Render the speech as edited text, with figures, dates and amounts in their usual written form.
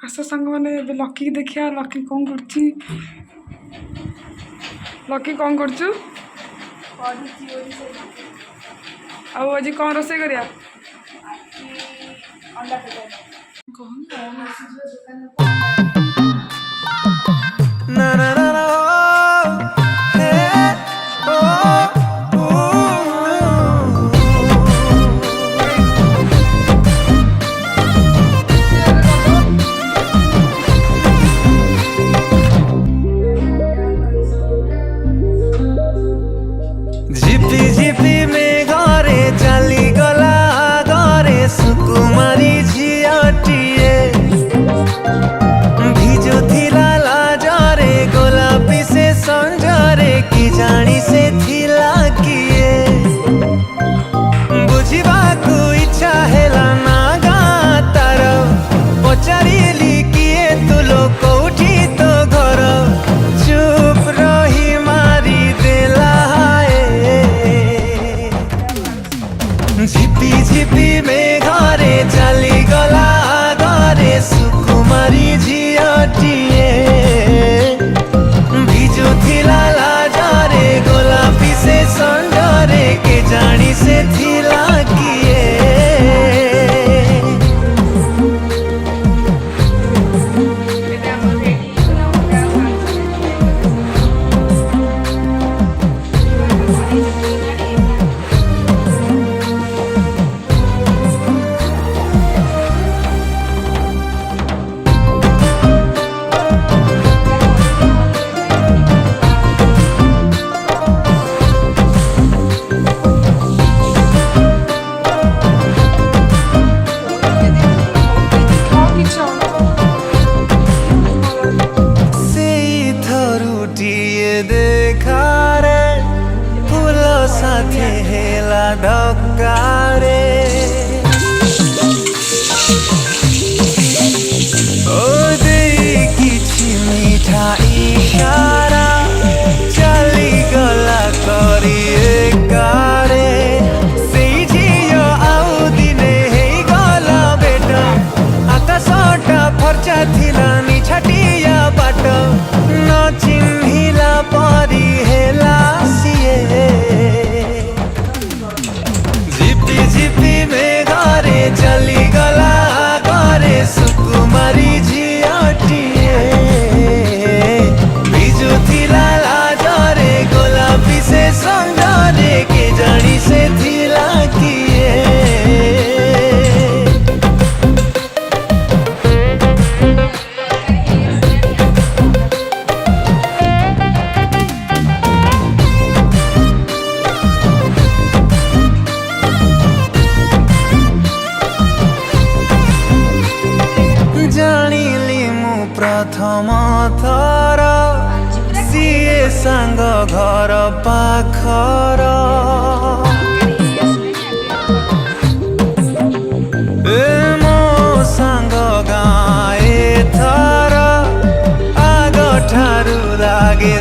आस सांग मैंने लकी देखिया लकी कौन करची लकी कौन करचु आउ आज कौन रोसे करिया Na na na na oh, hey, oh, ooh. झिपी झिपी में घरे चली गला घरे सुकुमारी झियाटिए भिजुथिला लाजरे गोलापी से संजरे की जानी से थिला किए बुझिबाकु इच्छा हेला ना गा तार पचारिली किए तू लोग उठी तो घर चुप रही मारी देला झिपी झिपी में घरे चली गला घरे सुकुमारी झियाटिए भिजुथिला लाजरे गोलापी से संजरे के जानी से थिला किए देखारे फूल साथे हेला ढकारे ओ दे किछि मीठा इशारा चली गला करी एकारे सेई झियो आउ दिने हेई गला बेटा आकाशटा फर्चा थिला निछाटिया बाट न चिन्हिला परी हेला सिए झिपी झिपी में घरे चली गला घरे सुकुमारी झियाटिए भिजुथिला लाजरे गोलापी से संजरे के जानी से थिला किए जानिली मु प्रथम थर सीए सांग घर पाखर ए मो सांग गाए थर आग ठारू लागे